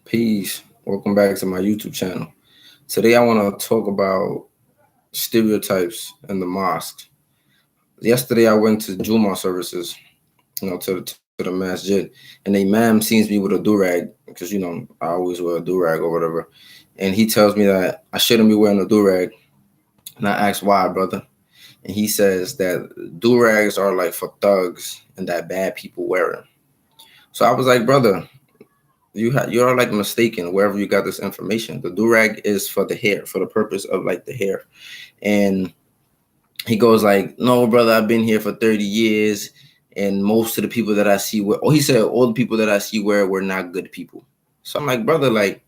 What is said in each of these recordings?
Peace. Welcome back to my YouTube channel. Today I want to talk about stereotypes in the mosque. Yesterday I went to Juma services, to the masjid, and the imam sees me with a durag because I always wear a durag or whatever, and he tells me that I shouldn't be wearing a durag, and I ask why, brother, and he says that durags are like for thugs and that bad people wear them. So I was like, brother, you're like mistaken wherever you got this information. The durag is for the hair, for the purpose of like the hair. And he goes like, no, brother, I've been here for 30 years. And most of the people that I see wear, he said all the people that I see wear were not good people. So I'm like, brother, the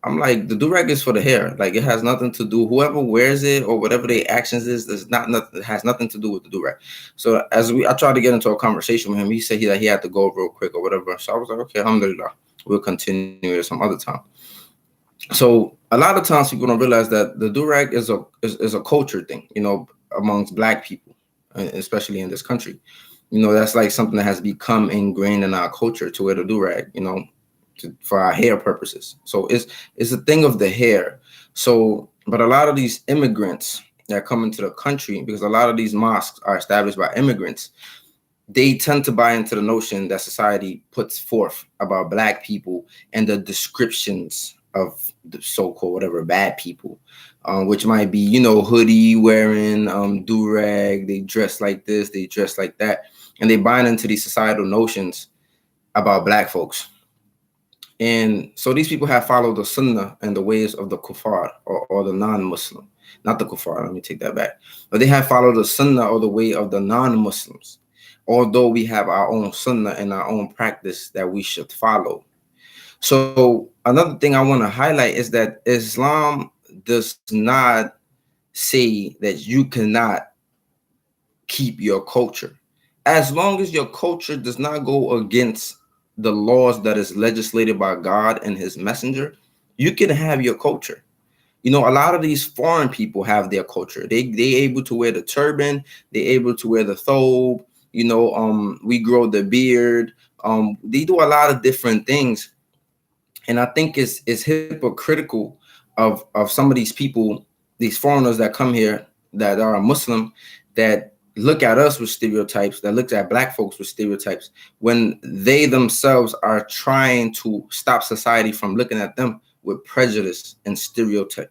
durag is for the hair. Like it has nothing to do, whoever wears it or whatever their actions is, there's not nothing, it has nothing to do with the durag. So I tried to get into a conversation with him. He said he had to go real quick or whatever. So I was like, okay, alhamdulillah, we'll continue it some other time. So a lot of times people don't realize that the durag is a culture thing, amongst black people, especially in this country. That's like something that has become ingrained in our culture to wear the durag, for our hair purposes. So it's a thing of the hair. So, but a lot of these immigrants that come into the country, because a lot of these mosques are established by immigrants, they tend to buy into the notion that society puts forth about black people and the descriptions of the so-called whatever bad people, which might be, hoodie wearing, do-rag, they dress like this, they dress like that. And they buy into these societal notions about black folks. And so these people have followed the sunnah and the ways of the kuffar or the non-Muslim, not the kuffar, let me take that back. But they have followed the sunnah or the way of the non-Muslims, although we have our own sunnah and our own practice that we should follow. So another thing I want to highlight is that Islam does not say that you cannot keep your culture. As long as your culture does not go against the laws that is legislated by God and his messenger, you can have your culture. A lot of these foreign people have their culture. They able to wear the turban, they able to wear the thobe, we grow the beard. They do a lot of different things. And I think it's hypocritical of some of these people, these foreigners that come here that are Muslim, that look at us with stereotypes, that looks at black folks with stereotypes, when they themselves are trying to stop society from looking at them with prejudice and stereotype.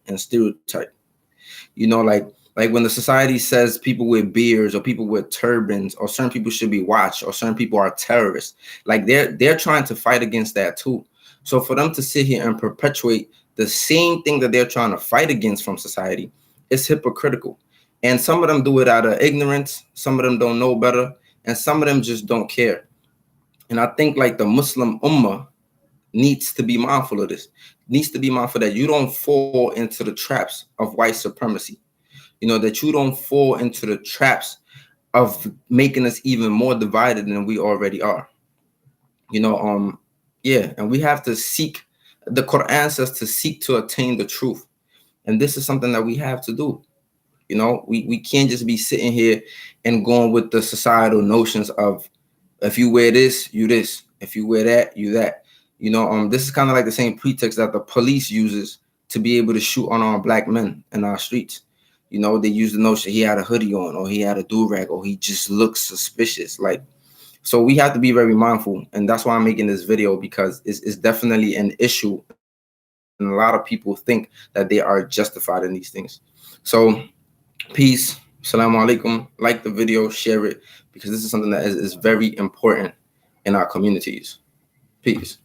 Like when the society says people with beards or people with turbans or certain people should be watched or certain people are terrorists, like they're trying to fight against that too. So for them to sit here and perpetuate the same thing that they're trying to fight against from society, it's hypocritical. And some of them do it out of ignorance, some of them don't know better, and some of them just don't care. And I think like the Muslim Ummah needs to be mindful of this, needs to be mindful that you don't fall into the traps of white supremacy, that you don't fall into the traps of making us even more divided than we already are. Yeah, and we have to seek, the Quran says to seek to attain the truth. And this is something that we have to do. We can't just be sitting here and going with the societal notions of if you wear this, you this. If you wear that, you that. This is kind of like the same pretext that the police uses to be able to shoot on our black men in our streets. They use the notion he had a hoodie on or he had a do-rag or he just looks suspicious. So we have to be very mindful. And that's why I'm making this video, because it's definitely an issue. And a lot of people think that they are justified in these things. So peace. Assalamu alaikum. Like the video, share it, because this is something that is very important in our communities. Peace.